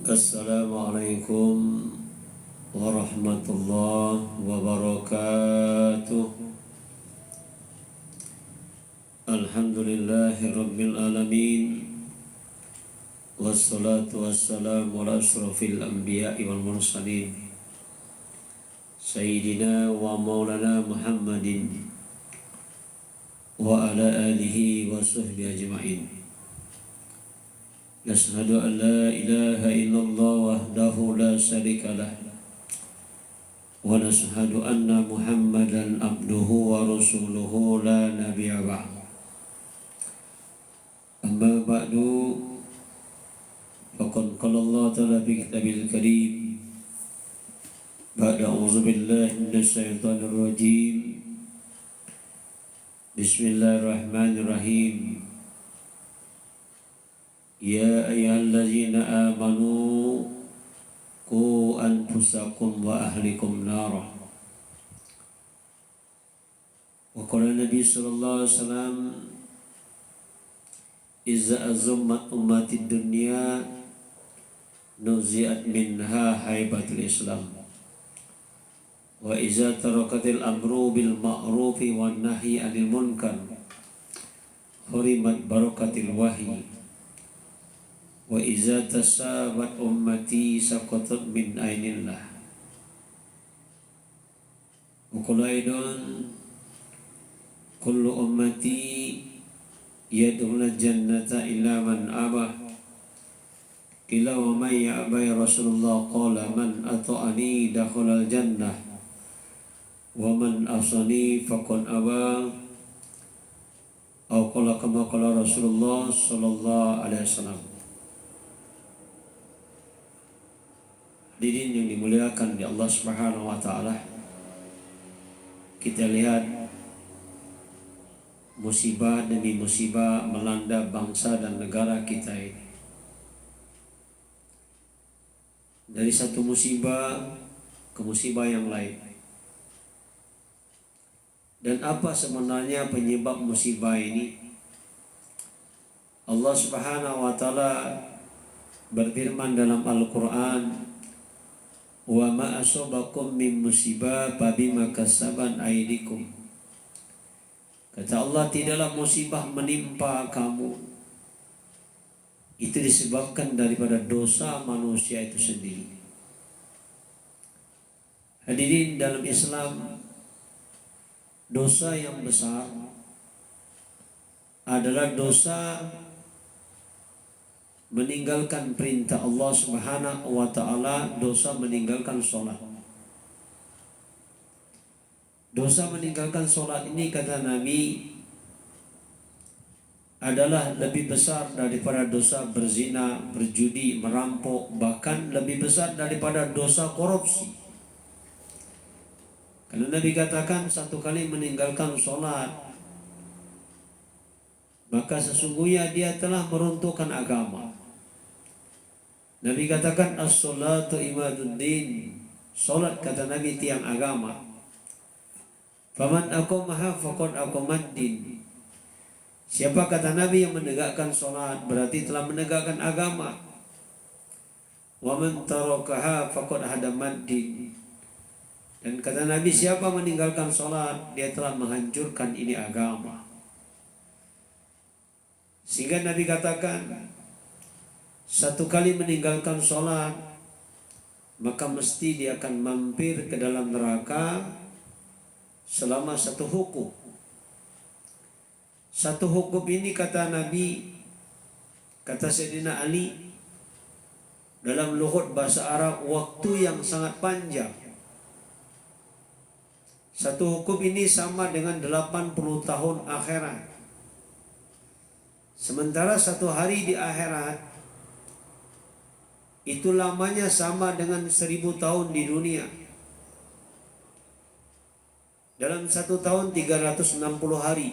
Assalamualaikum warahmatullahi wabarakatuh. Alhamdulillahi rabbil alamin. Wassalatu wassalamu ala asrafil anbiya'i wal mursalin Sayyidina wa maulana Muhammadin wa ala alihi wa sahbihi ajma'in. Nashhadu an la ilaha illallah wahdahu la syarika lah wa nashhadu anna Muhammadan abduhu wa rasuluhu la nabiyya ba'd. Amma ba'du, faqad qala Allah ta'ala fi kitabil karim ba'da a'udzu billahi minasy syaithanir rajim. Bismillahirrahmanirrahim. Ya ayyuhallazina amanu qu anfusakum wa ahlikum nara. Wa qala Nabi sallallahu alaihi wasallam, iza azummat ummatid dunya nuzi'at minha haibatul Islam, wa iza tarakatil amru bil ma'rufi wan nahyi 'anil munkar hurimat barakatil wahyi, wa iza tasabat ummati saqatat min ainillah. Wa qala aidan kullu ummati yadkhulul jannata illa man aba. Qila wa man ya'ba ya Rasulullah? Qala man ata'ani dakhalal jannah wa man asani faqad aba. Atau qala kama qala Rasulullah sallallahu alaihi wasallam. Hadirin yang dimuliakan di Allah Subhanahu wa taala, kita lihat musibah demi musibah melanda bangsa dan negara kita ini. Dari satu musibah ke musibah yang lain. Dan apa sebenarnya penyebab musibah ini? Allah Subhanahu wa taala berfirman dalam Al-Qur'an, wa ma asabakum min musibah fabima kasabat aydikum. Kata Allah, tidaklah musibah menimpa kamu itu disebabkan daripada dosa manusia itu sendiri. Hadirin dalam Islam, dosa yang besar adalah dosa meninggalkan perintah Allah Subhanahu wa taala, dosa meninggalkan sholat. Dosa meninggalkan sholat ini, kata Nabi, adalah lebih besar daripada dosa berzina, berjudi, merampok, bahkan lebih besar daripada dosa korupsi. Karena Nabi katakan, satu kali meninggalkan sholat, maka sesungguhnya dia telah meruntuhkan agama. Nabi katakan, as-sholatu imaduddin. Sholat, kata Nabi, tiang agama. Faman aqamaha faqad aqamaddin. Siapa, kata Nabi, yang menegakkan sholat berarti telah menegakkan agama. Wa man tarakaha faqad hadamaddin. Dan kata Nabi, siapa meninggalkan sholat, dia telah menghancurkan ini agama. Sehingga Nabi katakan, satu kali meninggalkan sholat, maka mesti dia akan mampir ke dalam neraka selama satu hukum. Satu hukum ini, kata Nabi, kata Sayyidina Ali, dalam lughat bahasa Arab, waktu yang sangat panjang. Satu hukum ini sama dengan 80 tahun akhirat. Sementara satu hari di akhirat itu lamanya sama dengan 1000 tahun di dunia. Dalam satu tahun 360 hari.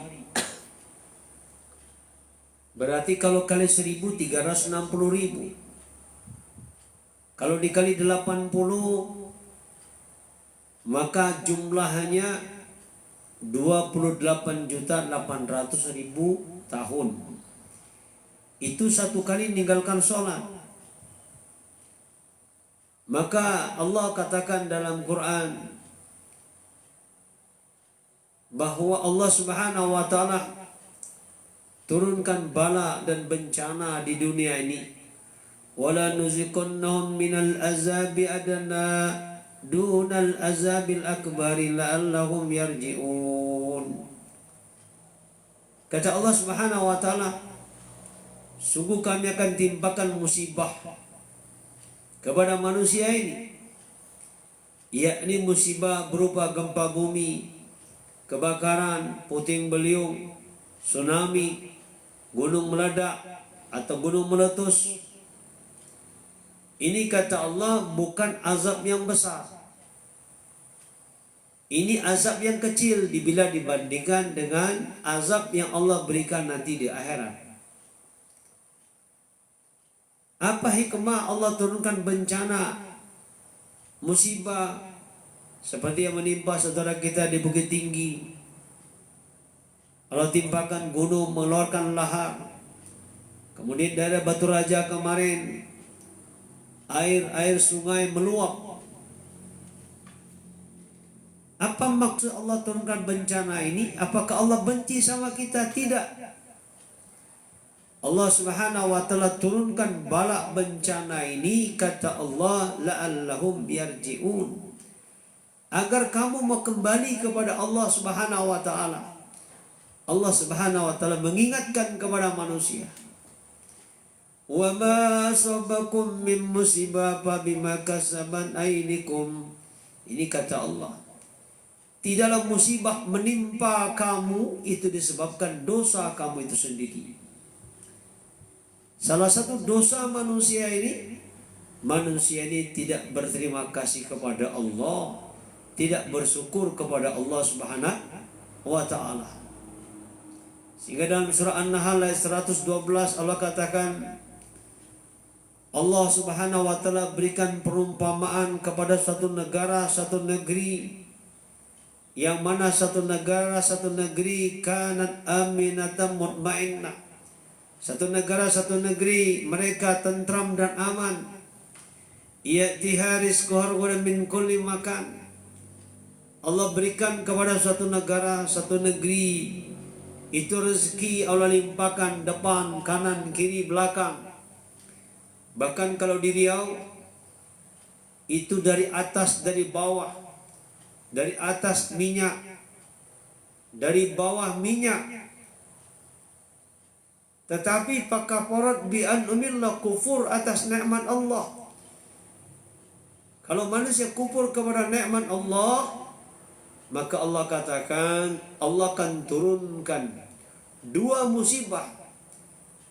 Berarti kalau kali 1000, 360.000. Kalau dikali 80, maka jumlahnya 28.800.000 tahun. Itu satu kali meninggalkan sholat. Maka Allah katakan dalam Quran bahwa Allah Subhanahu wa taala turunkan bala dan bencana di dunia ini. Wala nuziqannahum minal azabi adna dunal azabil akbari la'allahum yarji'un. Kata Allah Subhanahu wa taala, sungguh kami akan timpakan musibah kepada manusia ini, yakni musibah berupa gempa bumi, kebakaran, puting beliung, tsunami, gunung meledak atau gunung meletus. Ini kata Allah bukan azab yang besar. Ini azab yang kecil bila dibandingkan dengan azab yang Allah berikan nanti di akhirat. Apa hikmah Allah turunkan bencana, musibah seperti yang menimpa saudara kita di Bukit Tinggi? Allah timpakan gunung mengeluarkan lahar. Kemudian daerah Batu Raja kemarin air sungai meluap. Apa maksud Allah turunkan bencana ini? Apakah Allah benci sama kita? Tidak. Allah Subhanahu wa taala turunkan bala bencana ini, kata Allah, la'allahum yarji'un, agar kamu mau kembali kepada Allah Subhanahu wa taala. Allah Subhanahu wa taala mengingatkan kepada manusia, wa ma asabakum min musibah fa bima kasabat aydikum. Ini kata Allah, tidaklah musibah menimpa kamu itu disebabkan dosa kamu itu sendiri. Salah satu dosa manusia ini tidak berterima kasih kepada Allah, tidak bersyukur kepada Allah Subhanahu wa taala. Sehingga dalam surah An-Nahl ayat 112 Allah katakan, Allah Subhanahu wa taala berikan perumpamaan kepada satu negara, satu negeri, yang mana satu negara, satu negeri kanat aminatan mutmainnah. Satu negara, satu negeri mereka tentram dan aman. Ya'tiha rizquha min kulli makan. Allah berikan kepada satu negara, satu negeri itu rezeki Allah limpahkan depan, kanan, kiri, belakang. Bahkan kalau di Riau itu dari atas, dari bawah, dari atas minyak, dari bawah minyak. Tetapi pakafarat bi an umillah, kufur atas nikmat Allah. Kalau manusia kufur kepada nikmat Allah, maka Allah katakan Allah akan turunkan dua musibah.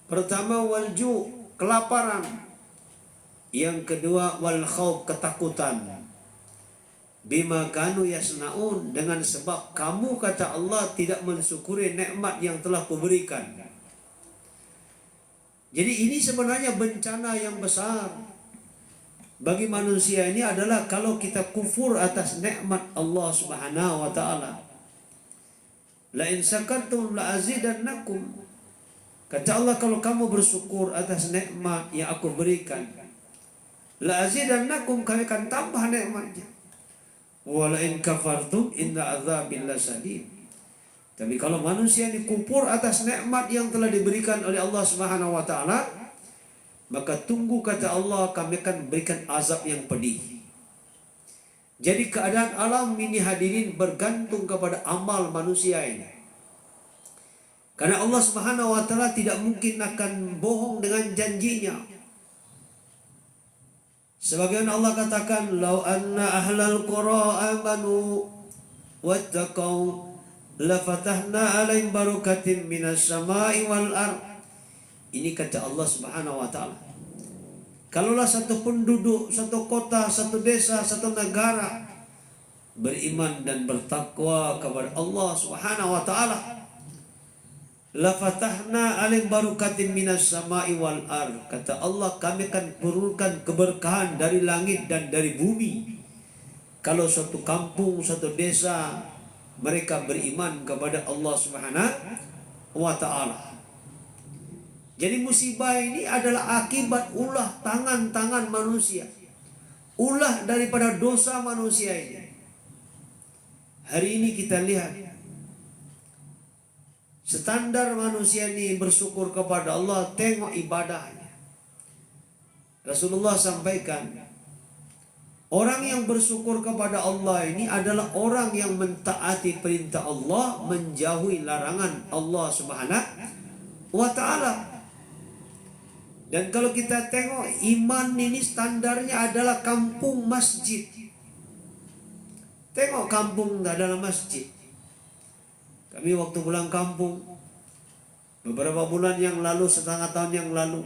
Pertama walju, kelaparan. Yang kedua wal khauf, ketakutan. Bima kanu yasnaun, dengan sebab kamu, kata Allah, tidak mensyukuri nikmat yang telah kuberikan. Jadi ini sebenarnya bencana yang besar bagi manusia ini adalah kalau kita kufur atas nikmat Allah Subhanahu wa taala. La in syakartum la azidannakum. Kata Allah, kalau kamu bersyukur atas nikmat yang aku berikan, la azidannakum, kami akan tambah nikmatnya. Wa la in kafartum inna adzabi lasadid. Tapi kalau manusia ini kufur atas nikmat yang telah diberikan oleh Allah Subhanahu wa taala, maka tunggu, kata Allah, kami akan berikan azab yang pedih. Jadi keadaan alam ini hadirin bergantung kepada amal manusia ini. Karena Allah Subhanahu wa taala tidak mungkin akan bohong dengan janjinya. Sebagaimana Allah katakan, "Lau anna ahlal qura amanu wattaqau lafatahna alaihim barakatin minas samai wal ard." Ini kata Allah Subhanahu wa taala. Kalaulah satu penduduk, satu kota, satu desa, satu negara beriman dan bertakwa kepada Allah Subhanahu wa taala, lafatahna alaihim barakatin minas samai wal ard. Kata Allah, kami akan turunkan keberkahan dari langit dan dari bumi. Kalau suatu kampung, suatu desa mereka beriman kepada Allah Subhanahu wa taala. Jadi musibah ini adalah akibat ulah tangan-tangan manusia. ulah daripada dosa manusia ini. Hari ini kita lihat standar manusia ini bersyukur kepada Allah, tengok ibadahnya. Rasulullah sampaikan, orang yang bersyukur kepada Allah ini adalah orang yang mentaati perintah Allah, menjauhi larangan Allah Subhanahu wa ta'ala. Dan kalau kita tengok, iman ini standarnya adalah kampung masjid. Tengok kampung adalah masjid. Kami waktu pulang kampung beberapa bulan yang lalu, setengah tahun yang lalu,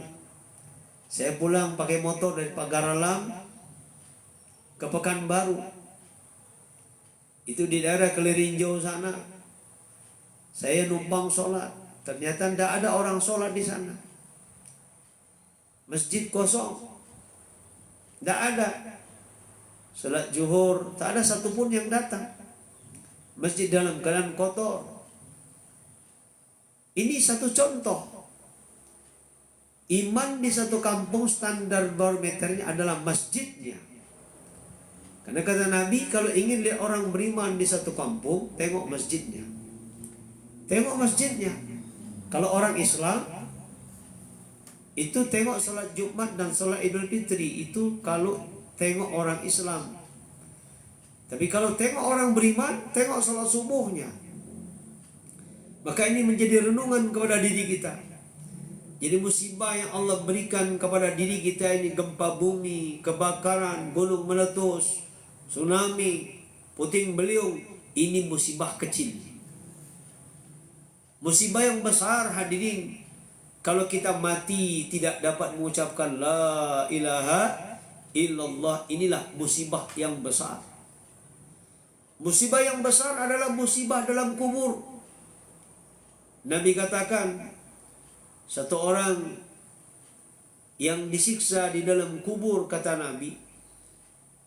saya pulang pakai motor dari Pagar Alam ke Pekanbaru. Itu di daerah Kelirinjau sana. Saya numpang sholat. Ternyata tidak ada orang sholat di sana. Masjid kosong. Tidak ada. Sholat zuhur, tak ada satupun yang datang. Masjid dalam keadaan kotor. Ini satu contoh. Iman di satu kampung standar barometernya adalah masjidnya. Karena kata Nabi, kalau ingin lihat orang beriman di satu kampung, tengok masjidnya. Tengok masjidnya. Kalau orang Islam, itu tengok salat Jumat dan salat Idul Fitri. Itu kalau tengok orang Islam. Tapi kalau tengok orang beriman, tengok salat subuhnya. Maka ini menjadi renungan kepada diri kita. Jadi musibah yang Allah berikan kepada diri kita ini, gempa bumi, kebakaran, gunung meletus, tsunami, puting beliung, ini musibah kecil. Musibah yang besar hadirin, kalau kita mati tidak dapat mengucapkan la ilaha illallah, inilah musibah yang besar. Musibah yang besar adalah musibah dalam kubur. Nabi katakan, satu orang yang disiksa di dalam kubur, kata Nabi,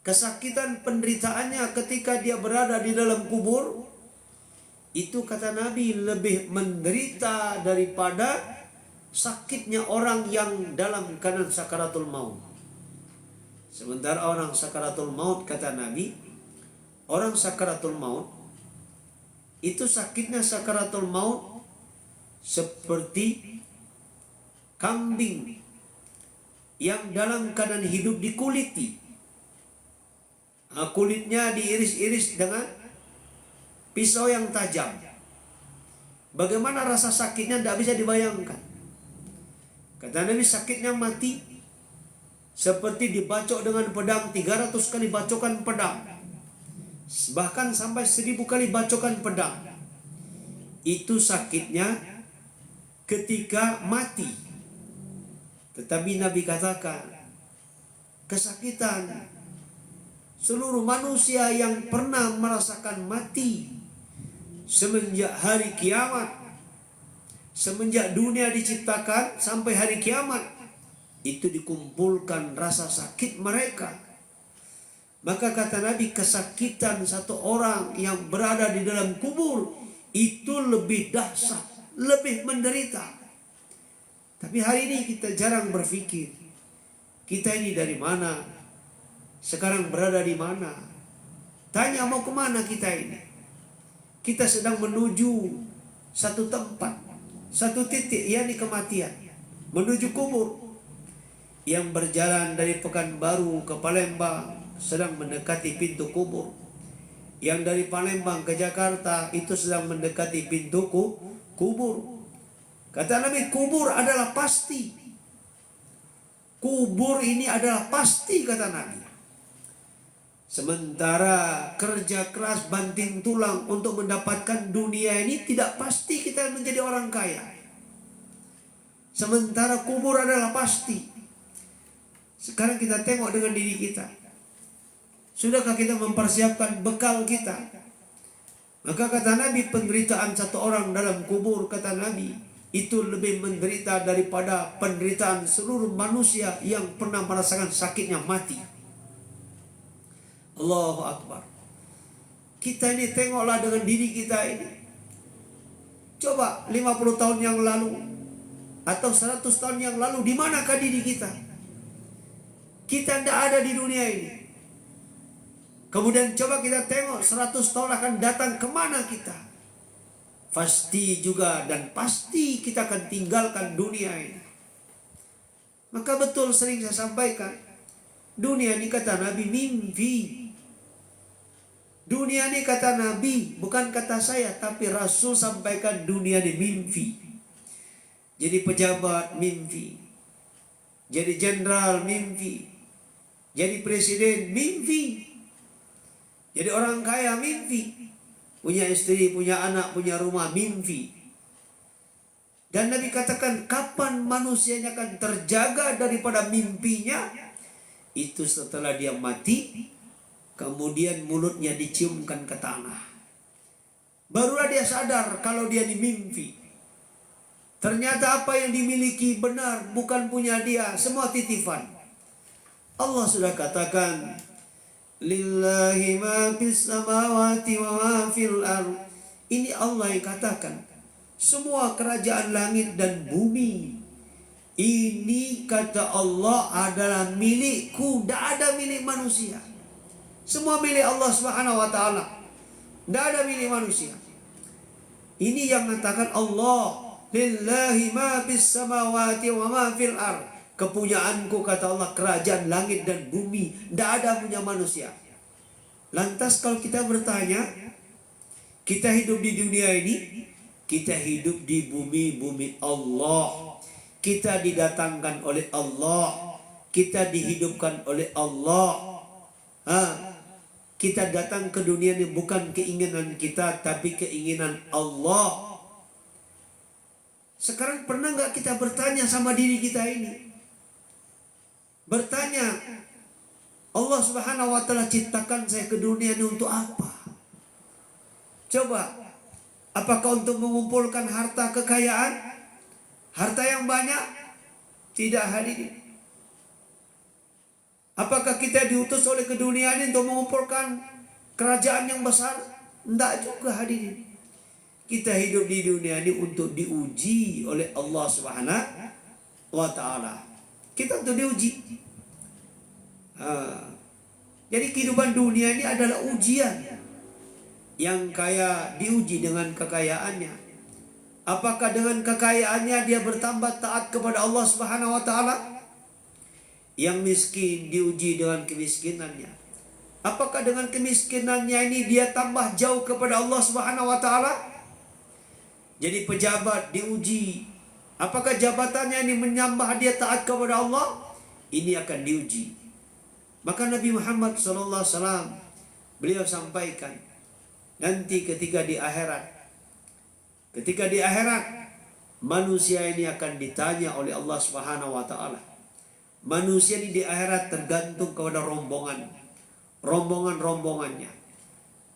kesakitan penderitaannya ketika dia berada di dalam kubur, itu kata Nabi lebih menderita daripada sakitnya orang yang dalam keadaan sakaratul maut. Sementara orang sakaratul maut, kata Nabi, orang sakaratul maut itu sakitnya sakaratul maut seperti kambing yang dalam keadaan hidup dikuliti. Kulitnya diiris-iris dengan pisau yang tajam. Bagaimana rasa sakitnya tidak bisa dibayangkan. Kata Nabi, sakitnya mati seperti dibacok dengan pedang, 300 kali bacokan pedang, bahkan sampai 1000 kali bacokan pedang. Itu sakitnya ketika mati. Tetapi Nabi katakan, kesakitan seluruh manusia yang pernah merasakan mati semenjak hari kiamat, semenjak dunia diciptakan sampai hari kiamat, itu dikumpulkan rasa sakit mereka. Maka kata Nabi, kesakitan satu orang yang berada di dalam kubur itu lebih dahsyat, lebih menderita. Tapi hari ini kita jarang berpikir, kita ini dari mana, sekarang berada di mana. Tanya mau kemana kita ini. Kita sedang menuju satu tempat, satu titik, yakni kematian, menuju kubur. Yang berjalan dari Pekanbaru ke Palembang sedang mendekati pintu kubur. Yang dari Palembang ke Jakarta itu sedang mendekati pintu kubur. Kata Nabi, kubur adalah pasti. Kubur ini adalah pasti, kata Nabi. Sementara kerja keras banting tulang untuk mendapatkan dunia ini tidak pasti kita menjadi orang kaya. Sementara kubur adalah pasti. Sekarang kita tengok dengan diri kita. Sudahkah kita mempersiapkan bekal kita? Maka kata Nabi, penderitaan satu orang dalam kubur, kata Nabi, itu lebih menderita daripada penderitaan seluruh manusia yang pernah merasakan sakitnya mati. Allahu Akbar. Kita ini tengoklah dengan diri kita ini. Coba 50 tahun yang lalu atau 100 tahun yang lalu, di manakah diri kita? Kita tidak ada di dunia ini. Kemudian coba kita tengok 100 tahun akan datang kemana kita. Pasti juga dan pasti kita akan tinggalkan dunia ini. Maka betul sering saya sampaikan, dunia ini kata Nabi mimpi. Dunia ini kata Nabi, bukan kata saya, tapi Rasul sampaikan dunia ini mimpi. Jadi pejabat mimpi, jadi jenderal mimpi, jadi presiden mimpi, jadi orang kaya mimpi, punya istri, punya anak, punya rumah mimpi. Dan Nabi katakan kapan manusianya akan terjaga daripada mimpinya? Itu setelah dia mati, kemudian mulutnya diciumkan ke tanah. Barulah dia sadar kalau dia dimimpi. Ternyata apa yang dimiliki benar bukan punya dia, semua titipan. Allah sudah katakan, lillahi ma fis samawati wa ma fil ardh. Ini Allah yang katakan, semua kerajaan langit dan bumi ini kata Allah adalah milikku, tidak ada milik manusia. Semua milik Allah Subhanahu wa taala. Tidak ada milik manusia. Ini yang mengatakan Allah, lillahi ma fis samawati wa ma fil ardh. Kepunyaanku kata Allah kerajaan langit dan bumi, tidak ada punya manusia. Lantas kalau kita bertanya, kita hidup di dunia ini, kita hidup di bumi Allah. Kita didatangkan oleh Allah, kita dihidupkan oleh Allah. Kita datang ke dunia ini bukan keinginan kita, tapi keinginan Allah. Sekarang pernah nggak kita bertanya sama diri kita ini? Bertanya, Allah Subhanahu wa taala ciptakan saya ke dunia ini untuk apa? Coba, apakah untuk mengumpulkan harta kekayaan? Harta yang banyak? Tidak, hadirin. Apakah kita diutus oleh ke dunia ini untuk mengumpulkan kerajaan yang besar? Tidak juga, hadirin. Kita hidup di dunia ini untuk diuji oleh Allah Subhanahu wa taala. Kita untuk diuji. Jadi kehidupan dunia ini adalah ujian. Yang kaya diuji dengan kekayaannya. Apakah dengan kekayaannya dia bertambah taat kepada Allah Subhanahu wa taala? Yang miskin diuji dengan kemiskinannya. Apakah dengan kemiskinannya ini dia tambah jauh kepada Allah Subhanahu wa taala? Jadi pejabat diuji. Apakah jabatannya ini menambah dia taat kepada Allah? Ini akan diuji. Maka Nabi Muhammad SAW beliau sampaikan, nanti ketika di akhirat, manusia ini akan ditanya oleh Allah Subhanahu wa taala. Manusia ini di akhirat tergantung kepada rombongannya.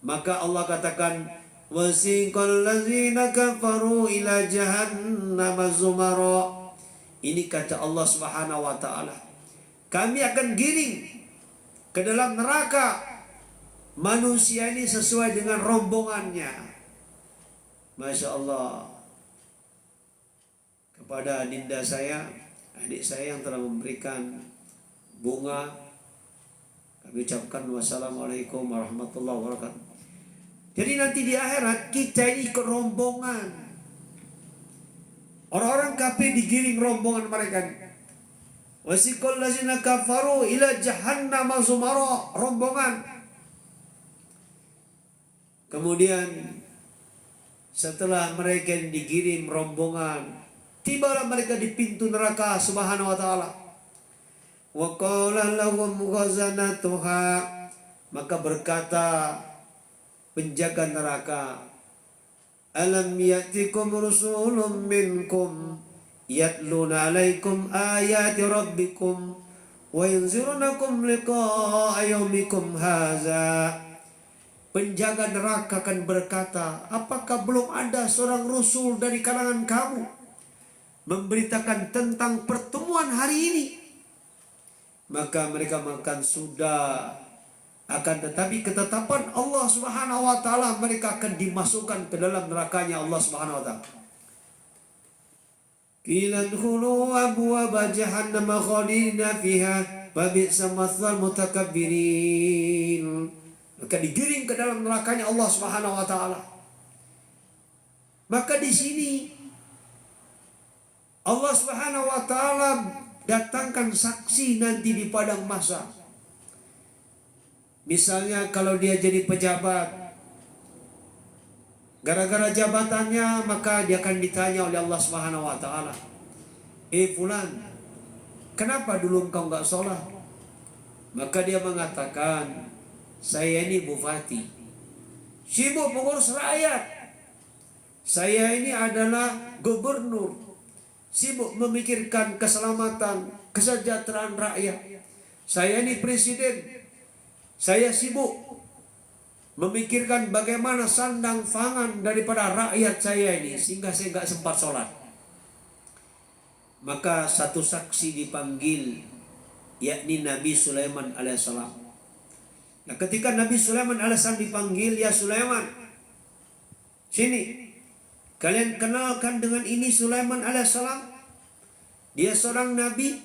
Maka Allah katakan, wasiqal ladzina kafaru ila jahannam zumara. Ini kata Allah Subhanahu wa taala, kami akan giring ke dalam neraka manusia ini sesuai dengan rombongannya. Masya Allah. Kepada dinda saya, adik saya yang telah memberikan bunga, kami ucapkan wassalamualaikum warahmatullahi wabarakatuh. Jadi nanti di akhirat kita ini ikut rombongan. Orang-orang kafir digiring rombongan mereka. Wasiqal ladzina kafaru ila jahannam zumara, rombongan. Kemudian setelah mereka digiring rombongan, tibalah mereka di pintu neraka Subhanahu wa taala. Wa qala lahum ghazanatuha, maka berkata penjaga neraka, alam ya'tikum rusulun minkum yatluna alaikum ayati rabbikum wa yunzirunakum liqa'a yaumikum haza. Penjaga neraka akan berkata, apakah belum ada seorang rasul dari kalangan kamu memberitakan tentang pertemuan hari ini? Maka mereka makan sudah. Akan tetapi ketetapan Allah Subhanahu wa taala, mereka akan dimasukkan ke dalam nerakanya Allah Subhanahu wa taala. Qila dkhulu abwaaba jahannam khalidina fiha fa bi'sa mathwal mutakabbirin. maka digiring ke dalam nerakanya Allah Subhanahu wa taala. Maka di sini Allah Subhanahu wa taala datangkan saksi nanti di padang mahsyar. Misalnya kalau dia jadi pejabat, gara-gara jabatannya maka dia akan ditanya oleh Allah Subhanahu wa taala, fulan, kenapa dulu engkau enggak sholat? Maka dia mengatakan, saya ini bupati, sibuk mengurus rakyat. Saya ini adalah gubernur, sibuk memikirkan keselamatan, kesejahteraan rakyat. Saya ini presiden, saya sibuk memikirkan bagaimana sandang pangan daripada rakyat saya ini, sehingga saya enggak sempat sholat. Maka satu saksi dipanggil, yakni Nabi Sulaiman alaihissalam. Nah, ketika Nabi Sulaiman alaihissalam dipanggil, ya Sulaiman, sini, kalian kenalkan dengan ini Sulaiman alaihissalam. Dia seorang nabi,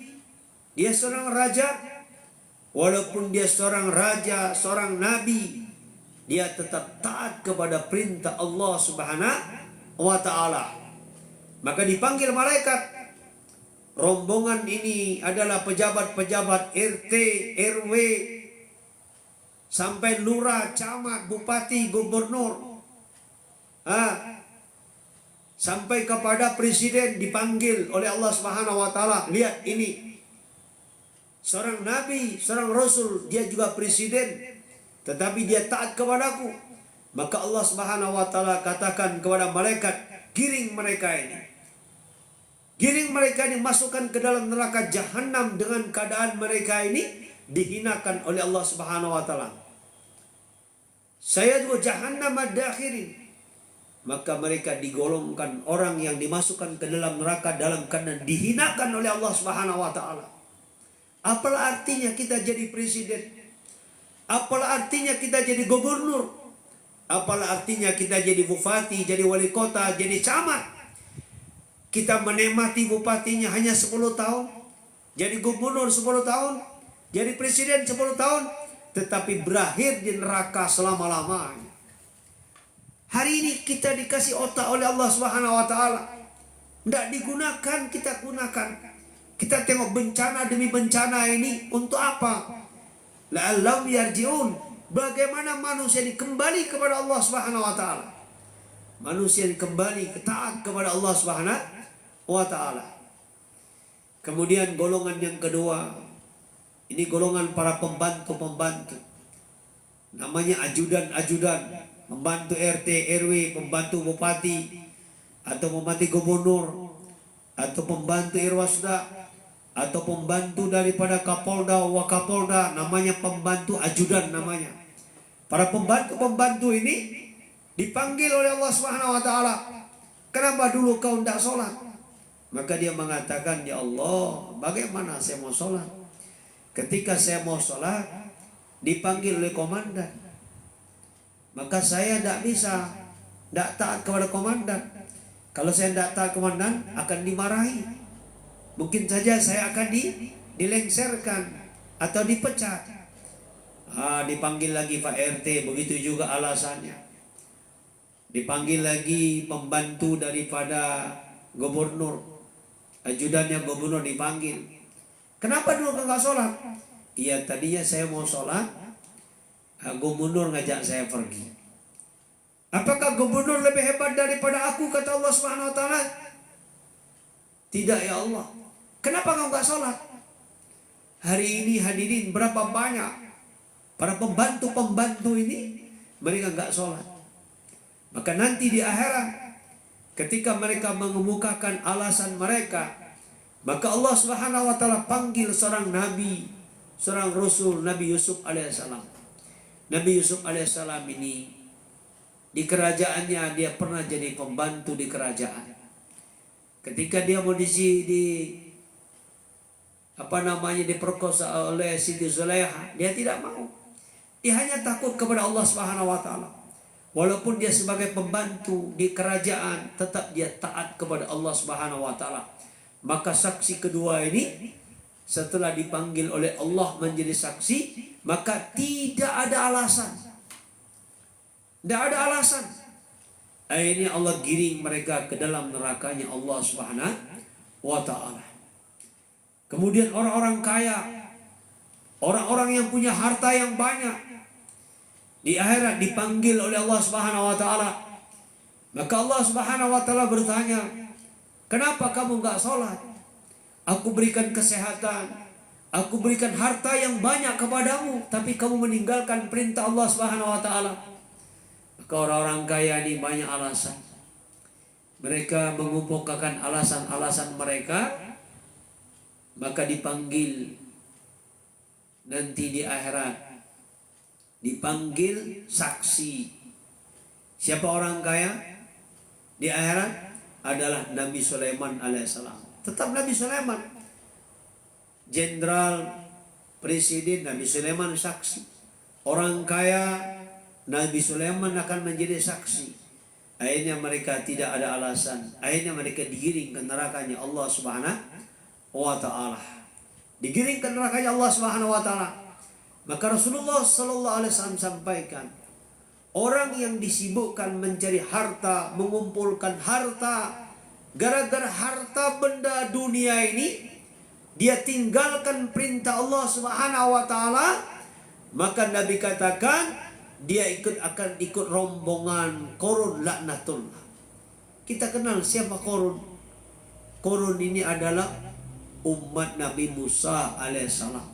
dia seorang raja. Walaupun dia seorang raja, seorang nabi, dia tetap taat kepada perintah Allah Subhanahu wa taala. Maka dipanggil malaikat. Rombongan ini adalah pejabat-pejabat RT, RW, sampai lurah, camat, bupati, gubernur, sampai kepada presiden dipanggil oleh Allah Subhanahu wa taala. Lihat ini, seorang nabi, seorang rasul, dia juga presiden, tetapi dia taat kepadaku. Maka Allah Subhanahu wa taala katakan kepada malaikat, giring mereka ini. Giring mereka ini, masukkan ke dalam neraka jahanam dengan keadaan mereka ini dihinakan oleh Allah Subhanahu wa taala. Saya juga jahannam ad-dakhirin. Maka mereka digolongkan orang yang dimasukkan ke dalam neraka dalam keadaan dihinakan oleh Allah Subhanahu wa taala. Apalah artinya kita jadi presiden? Apalah artinya kita jadi gubernur? Apalah artinya kita jadi bupati, jadi wali kota, jadi camat? Kita menikmati bupatinya hanya 10 tahun, jadi gubernur 10 tahun, jadi presiden 10 tahun, tetapi berakhir di neraka selama-lamanya. Hari ini kita dikasih otak oleh Allah Subhanahu wa taala. Tidak digunakan, kita gunakan. Kita tengok bencana demi bencana ini untuk apa? La'allahum yarji'un. Bagaimana manusia dikembali kepada Allah Subhanahu wa taala? Manusia dikembali taat kepada Allah Subhanahu wa taala. Kemudian golongan yang kedua, ini golongan para pembantu-pembantu. Namanya ajudan-ajudan, pembantu RT, RW, pembantu bupati, atau pembantu gubernur, atau pembantu irwasda, atau pembantu daripada kapolda, wakapolda, namanya pembantu ajudan namanya. Para pembantu-pembantu ini dipanggil oleh Allah Subhanahu wa taala. Kenapa dulu kau tidak sholat? Maka dia mengatakan, ya Allah, bagaimana saya mau sholat? Ketika saya mau sholat, dipanggil oleh komandan. Maka saya tidak bisa, tidak taat kepada komandan. Kalau saya tidak taat komandan, akan dimarahi. Mungkin saja saya akan dilengserkan atau dipecat. Dipanggil lagi Pak RT, begitu juga alasannya. Dipanggil lagi pembantu daripada gubernur, ajudannya gubernur dipanggil. Kenapa dulu enggak sholat? Iya, tadinya saya mau sholat, gubernur ngajak saya pergi. Apakah gubernur lebih hebat daripada aku, kata Allah Subhanahu wa taala? Tidak ya Allah. Kenapa kau enggak sholat? Hari ini hadirin, berapa banyak para pembantu-pembantu ini mereka enggak sholat. Maka nanti di akhirat, ketika mereka mengemukakan alasan mereka, maka Allah Subhanahu wa taala panggil seorang nabi, seorang rasul, Nabi Yusuf alaihissalam. Nabi Yusuf alaihissalam ini di kerajaannya dia pernah jadi pembantu di kerajaan. Ketika dia mau diperkosa oleh Siti Zulaikha, dia tidak mau. Dia hanya takut kepada Allah Subhanahu wa taala. Walaupun dia sebagai pembantu di kerajaan, tetap dia taat kepada Allah Subhanahu wa taala. Maka saksi kedua ini setelah dipanggil oleh Allah menjadi saksi, maka tidak ada alasan Tidak ada alasan. Akhirnya Allah giring mereka ke dalam nerakanya Allah Subhanahu wa ta'ala. Kemudian orang-orang kaya, orang-orang yang punya harta yang banyak, di akhirat dipanggil oleh Allah Subhanahu wa ta'ala. Maka Allah Subhanahu wa ta'ala bertanya, kenapa kamu enggak sholat? Aku berikan kesehatan, aku berikan harta yang banyak kepadamu, tapi kamu meninggalkan perintah Allah Subhanahu wa ta'ala. Maka orang-orang kaya ini banyak alasan. Mereka mengumpulkan alasan-alasan mereka, maka dipanggil nanti di akhirat, dipanggil saksi. Siapa orang kaya di akhirat? Adalah Nabi Sulaiman alaihissalam. Tetap Nabi Sulaiman, jenderal, presiden, Nabi Sulaiman saksi. Orang kaya, Nabi Sulaiman akan menjadi saksi. Akhirnya mereka tidak ada alasan. Akhirnya mereka digiring ke nerakanya Allah Subhanahu wa ta'ala. Digiring ke nerakanya Allah Subhanahu wa ta'ala. Maka Rasulullah sallallahu alaihi wasallam sampaikan, orang yang disibukkan mencari harta, mengumpulkan harta, gara-gara harta benda dunia ini, dia tinggalkan perintah Allah Subhanahu wa ta'ala, maka Nabi katakan dia akan ikut rombongan Qarun laknatullah. Kita kenal siapa Qarun? Qarun ini adalah umat Nabi Musa alaihissalam.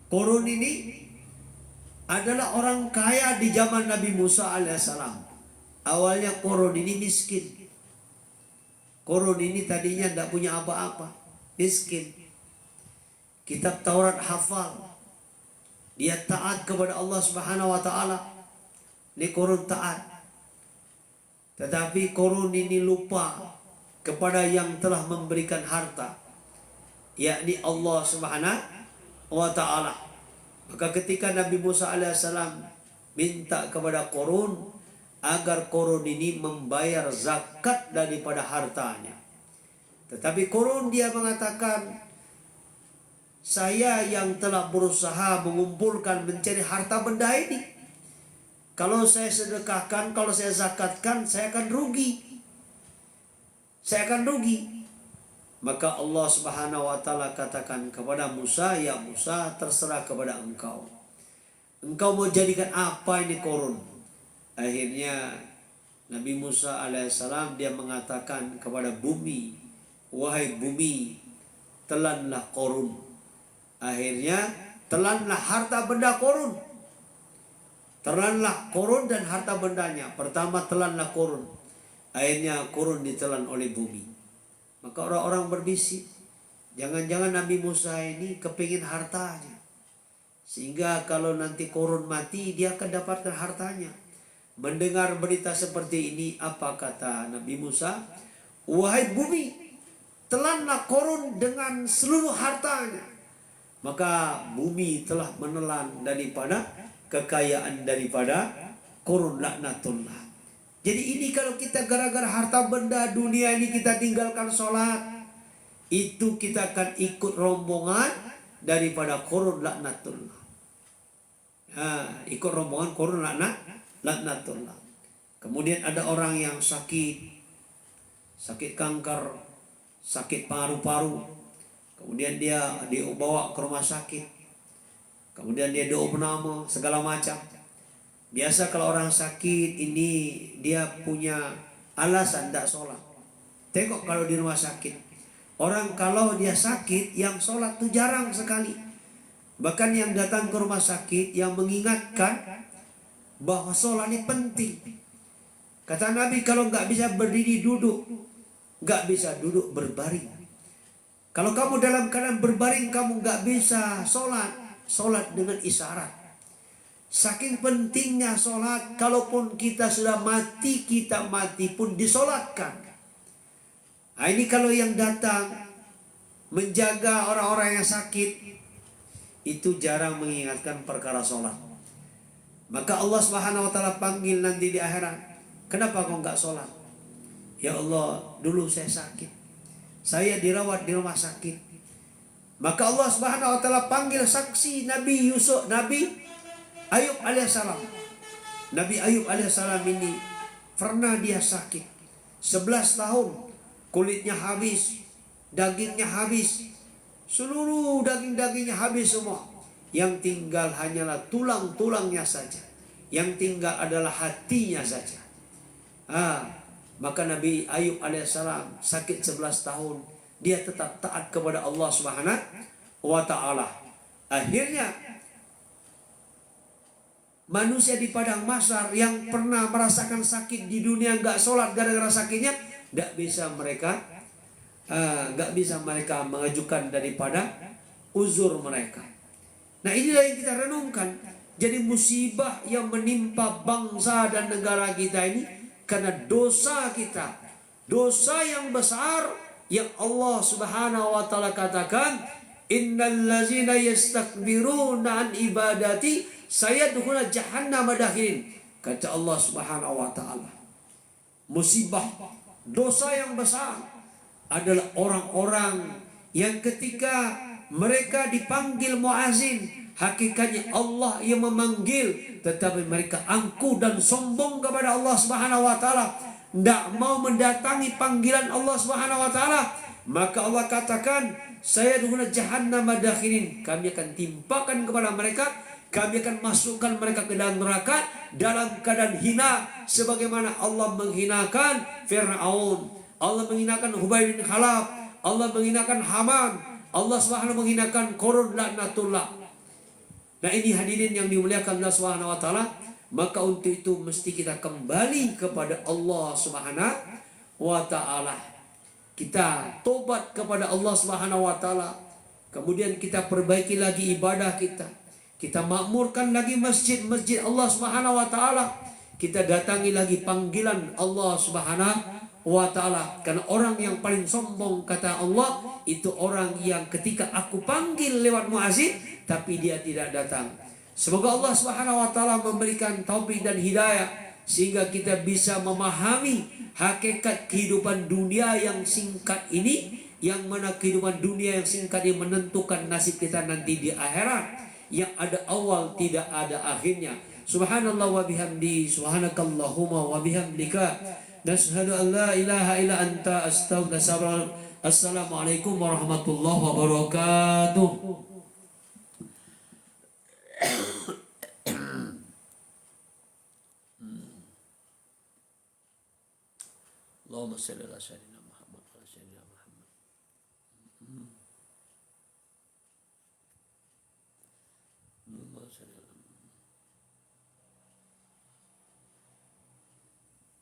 Qarun ini adalah orang kaya di zaman Nabi Musa alaihissalam. Awalnya Qarun ini miskin. Qarun ini tadinya tidak punya apa-apa, miskin. Kitab Taurat hafal. Dia taat kepada Allah Subhanahu wa ta'ala. Ini Qarun taat. Tetapi Qarun ini lupa kepada yang telah memberikan harta, yakni Allah Subhanahu wa ta'ala. Maka ketika Nabi Musa alaihissalam minta kepada Qarun agar Qarun ini membayar zakat daripada hartanya, tetapi Qarun dia mengatakan, saya yang telah berusaha mengumpulkan, mencari harta benda ini, kalau saya sedekahkan, kalau saya zakatkan, saya akan rugi. Saya akan rugi. Maka Allah Subhanahu wa ta'ala katakan kepada Musa, ya Musa, terserah kepada engkau. Engkau mau jadikan apa ini Qarun? Akhirnya Nabi Musa alaihissalam dia mengatakan kepada bumi, wahai bumi, telanlah Qarun. Akhirnya telanlah harta benda Qarun. Telanlah Qarun dan harta bendanya. Pertama telanlah Qarun. Akhirnya Qarun ditelan oleh bumi. Maka orang-orang berbisik, jangan-jangan Nabi Musa ini kepingin hartanya, sehingga kalau nanti Qarun mati dia akan dapatkan hartanya. Mendengar berita seperti ini, apa kata Nabi Musa? Wahai bumi, telanlah Qarun dengan seluruh hartanya. Maka bumi telah menelan daripada kekayaan daripada Qarun laknatullah. Jadi ini kalau kita gara-gara harta benda dunia ini kita tinggalkan sholat, itu kita akan ikut rombongan daripada Qarun laknatullah. Ikut rombongan Qarun laknatullah. Kemudian ada orang yang sakit kanker, sakit paru-paru. Kemudian dia dibawa ke rumah sakit. Kemudian dia diopname segala macam. Biasa kalau orang sakit ini dia punya alasan tidak sholat. Tengok kalau di rumah sakit, orang kalau dia sakit yang sholat itu jarang sekali. Bahkan yang datang ke rumah sakit yang mengingatkan bahwa sholat ini penting. Kata Nabi, kalau nggak bisa berdiri duduk, nggak bisa duduk berbaring. Kalau kamu dalam keadaan berbaring, kamu nggak bisa sholat dengan isyarat. Saking pentingnya sholat, kalaupun kita sudah mati, kita mati pun disolatkan. Nah, ini kalau yang datang menjaga orang-orang yang sakit, itu jarang mengingatkan perkara sholat. Maka Allah Subhanahu wa ta'ala panggil nanti di akhirat, kenapa kau nggak sholat? Ya Allah, dulu saya sakit, saya dirawat di rumah sakit. Maka Allah Subhanahu wa ta'ala panggil saksi Nabi Ayub alaihissalam. Nabi Ayub alaihissalam ini pernah dia sakit 11 tahun, kulitnya habis, dagingnya habis, seluruh daging-dagingnya habis semua. Yang tinggal hanyalah tulang-tulangnya saja. Yang tinggal adalah hatinya saja. Maka Nabi Ayub alaihissalam sakit 11 tahun. Dia tetap taat kepada Allah Subhanahu wa ta'ala. Akhirnya manusia di padang mahsyar yang pernah merasakan sakit di dunia nggak sholat gara-gara sakitnya, nggak bisa mereka mengajukan daripada uzur mereka. Nah, inilah yang kita renungkan. Jadi musibah yang menimpa bangsa dan negara kita ini karena dosa kita, dosa yang besar yang Allah Subhanahu wa ta'ala katakan, innal ladzina yastakbiruna an ibadati sayadkhuluna jahannam madakhirin. Kata Allah Subhanahu wa ta'ala, musibah dosa yang besar adalah orang-orang yang ketika mereka dipanggil muazin, hakikatnya Allah yang memanggil, tetapi mereka angkuh dan sombong kepada Allah Subhanahu wa ta'ala, tidak mau mendatangi panggilan Allah Subhanahu wa ta'ala. Maka Allah katakan, saya duguna jahannam madakhirin, kami akan timpakan kepada mereka, kami akan masukkan mereka ke dalam neraka dalam keadaan hina, sebagaimana Allah menghinakan Fir'aun, Allah menghinakan Hubay bin Khalaf, Allah menghinakan Haman, Allah Subhanahu menghinakan Qarun laknatullah. Nah, ini hadirin yang dimuliakan Allah Subhanahu wa ta'ala. Maka untuk itu mesti kita kembali kepada Allah Subhanahu wa ta'ala. Kita tobat kepada Allah Subhanahu wa ta'ala. Kemudian kita perbaiki lagi ibadah kita. Kita makmurkan lagi masjid-masjid Allah Subhanahu wa ta'ala. Kita datangi lagi panggilan Allah Subhanahu wa ta'ala. Karena orang yang paling sombong, kata Allah, itu orang yang ketika aku panggil lewat muazin tapi dia tidak datang. Semoga Allah Subhanahu wa ta'ala memberikan taufik dan hidayah sehingga kita bisa memahami hakikat kehidupan dunia yang singkat ini, yang mana kehidupan dunia yang singkat ini menentukan nasib kita nanti di akhirat, yang ada awal tidak ada akhirnya. Subhanallah wa bihamdi, subhanakallahumma wa bihamdika, nashhadu an la ilaha illa anta, astaghfiruka. Assalamualaikum warahmatullahi wabarakatuh. Allahumma shalli ala sayyidina